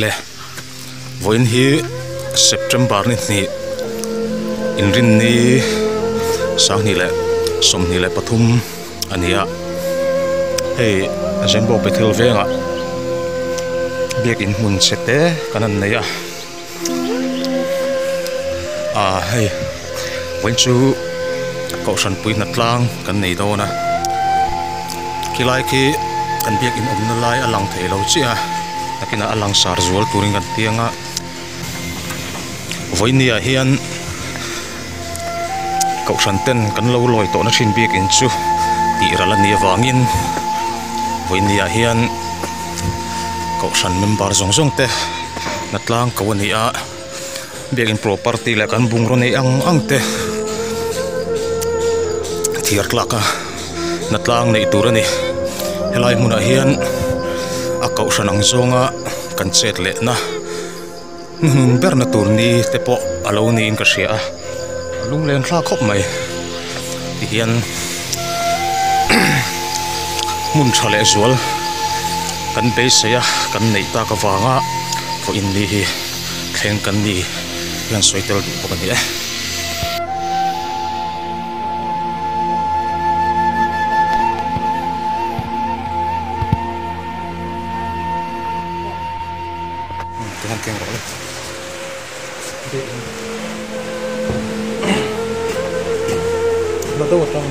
le voin hi September ni inrin ni sang ni le som ni le pathum ania hei Zembo Bethel venga biak in mun sete kanan neya hei voin chu cậu san pui nat lang kan nei do na kilai ki kan biak in omna lai alang thei lo chi a takina alang sar zual turing kan tianga voinia hian cậu san ten kan lo loi to na thin biak in chu ti rala ni wangin voinia hian cậu san member zong zong te natlang ko ni a biak in property la kan bung ro nei ang te thiar tlaka natlang nei turani helai muna hian a cậu san ang zonga kan chet le na berna turni te po alo ni in ka sia lung len thla khop mai ti hian mun thale zual kan be seya kan nei ta ka wanga ko in ni hi thleng kan ni yan soitel du ko ni Tuhan keng ro le nó đâu trong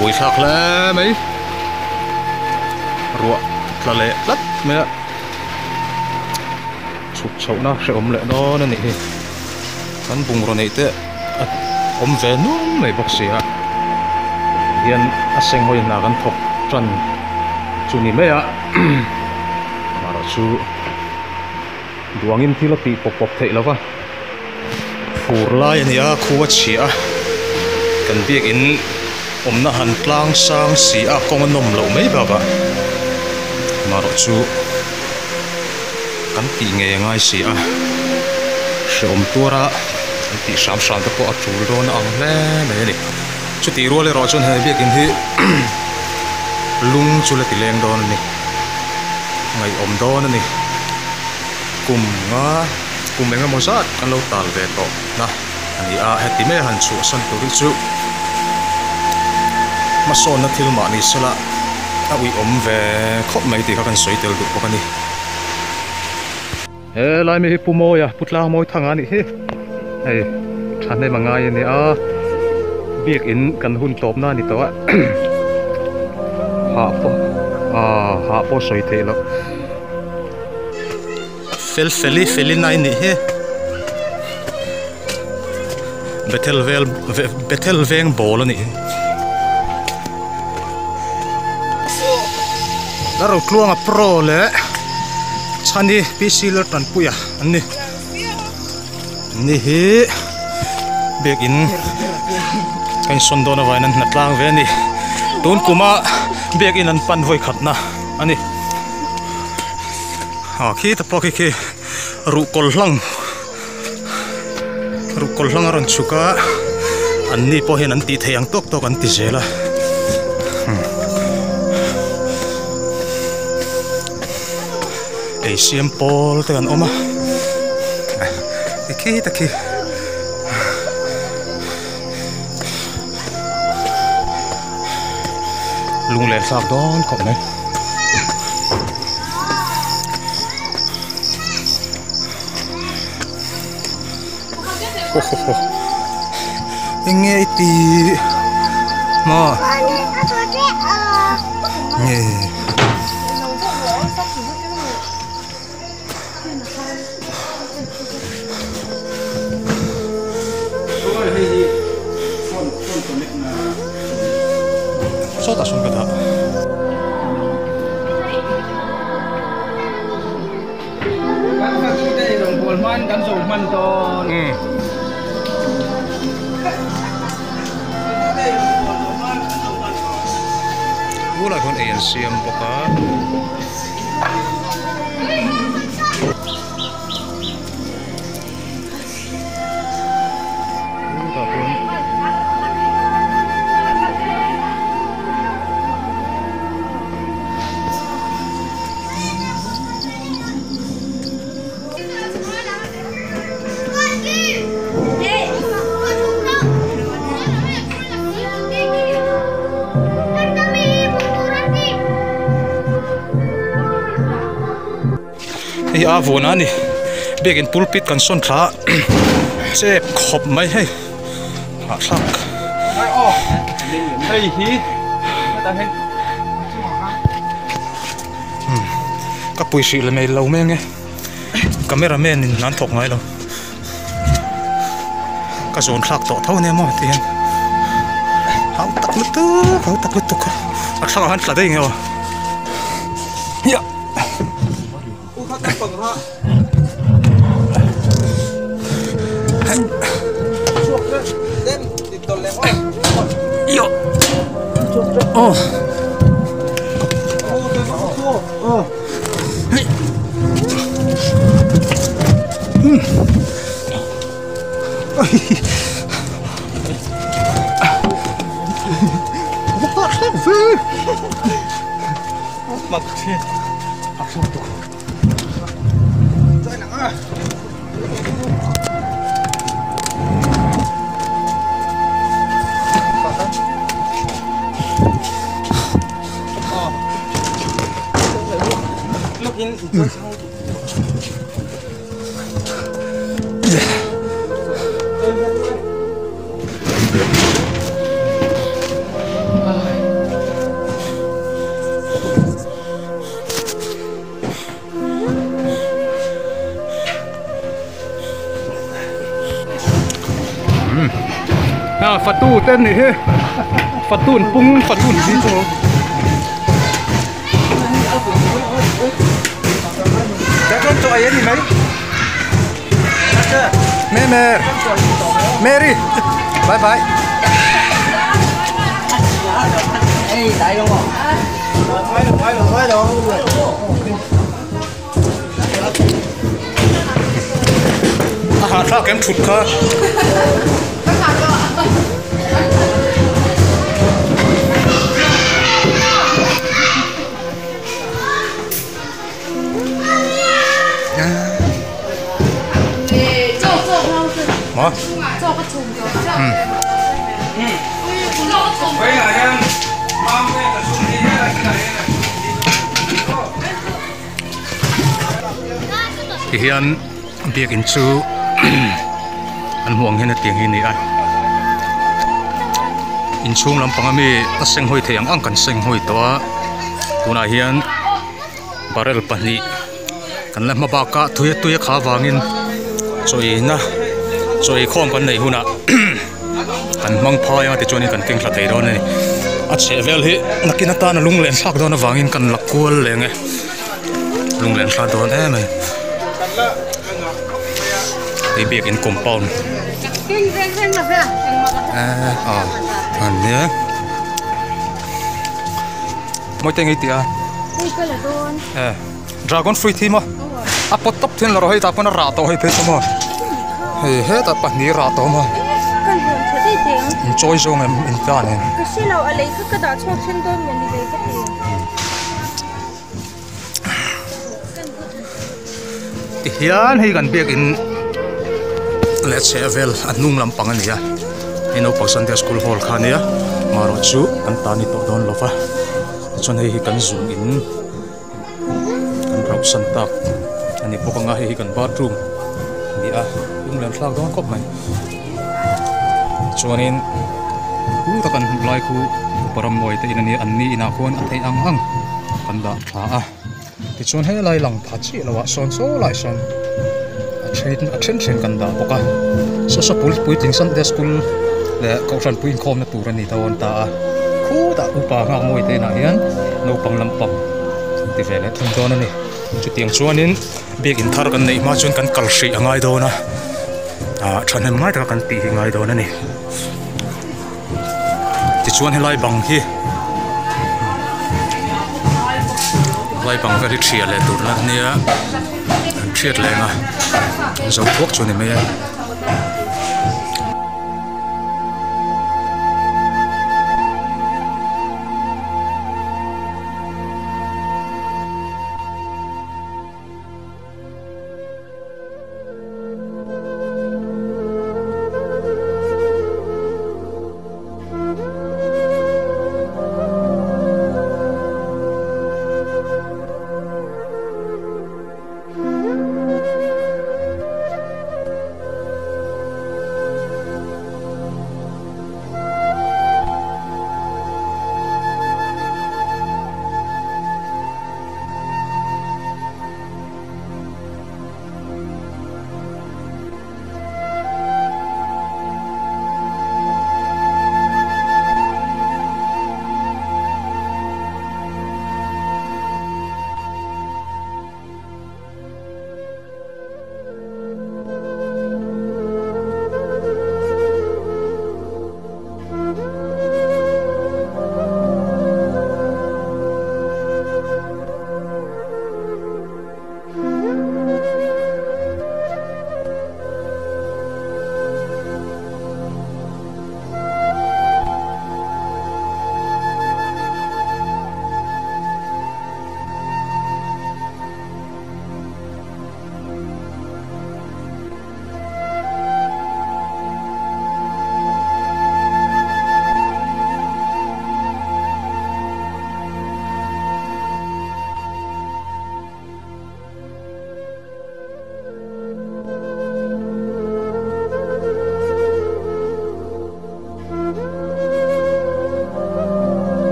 buổi sạc lẽ mấy ruộng là lệ đất mẹ sụp sầu nó sẽ ôm lệ nó nên này hắn vùng rồi này thế ôm về núm này bọc xì à hiện sinh hồi nào hắn thọc trần chú ní mấy ạ mà rồi chú đuông in thì là bị bọc bọc thế là vâng phù lai này à khu vật xì à cần biết in na han tlang sang si a kong nom lo mai baba maro chu kan ti nge ngai si a shom tura ti sam sam te ko a chul don ang le me ni chu ti ro le ro chon he biakin hi lung chu le ti leng don ni ngai om don ni kum enga mo sat kan lo tal ve to na ani a he ti me han chu san tu ri chu mà son nó thiếu mà đi sala à uy về khóc mấy thì các anh soi tiêu được các anh đi lại mấy phụ môi à put lao môi thằng anh đi hey thằng này mà ngay này à việc in cần hun top na đi to á hạ po soi thế lo feli này nè he betel veng bol nè Laro kluang a pro le chani PC le tan puya ani ni hi bek in kain sondona vainan natlang ve ni tun kuma bek in an pan voi khatna ani khi ta poki ki ru kol hlang aron chuka anni po hen an ti theyang tok an ti zela ACM Paul te kan oma taki lung le sak don khop này nghe tí mà nghe số ta xuống cái đó cái đồng buồn man cắn sầu man to Gue lagi kon ANCM pokok. Hi avon ani begin pulpit kan son thla che khop mai hei a thak ai o hey hi ta hen ka puisi le mai lo me nge cameraman in nan thok ngai lo ka zon thak to thau ne mo ti hen hau tak lu tu ka a thak han thla dei nge ya phần ha đem đi tồn lem yo oh mặc thiên phật tu tên này he phật tu pung phật tu gì chứ đã con cho ấy đi mấy mẹ Mary bye bye đại không phải đâu sao kém thụt cơ mà thì hiện việc in chú anh huang hiện tiếng hình này in chung làm bằng ami ta sinh hồi thiang ang kan sinh hồi to tu na hian barrel pani kan lam ba ka tuya kha wangin choi na choi khom kan nei huna kan mang phai ma ti choni kan king thla thei ron ni a che vel hi nakina ta na lung len sak do na wangin kan lakul le nge lung len thla do ne mai đi biệt in compound anh nhé mỗi tên ấy tiệt dragon fruit thì mà apot top thiên là rồi ta còn rạ to hay thế mà hết ta bắt ní rạ to mà enjoy zone em in ta này cái gì nào lấy cái đó cho trên đôi mình đi lấy cái gì hiền hay gần biệt in let's say vel anung lampang ania ino pa Sunday school hall khania maro chu an tani to don lova chon hei kan zoom in kan rau santak ani pokang hi kan bathroom ni a ung len thlak dong kop mai chuanin takan lai khu param moi te inani anni ina khon athei ang hang kan da a ti chuan he lai lang phachi lawa son so lai son a chen kan da poka so pul puiting san de school le ko san puin khom na tur ani tawon ta khu da upa nga moi te na hian no panglam pam ti vele thung don ani chu tiang chuanin bek in thar kan nei ma chuan kan kal hri angai do na thanem ngai ta kan ti hi ngai do na ni ti chuan helai bang hi lai bang ka ri thria le tur na nia an thiat le nga zo thuốc chu ni me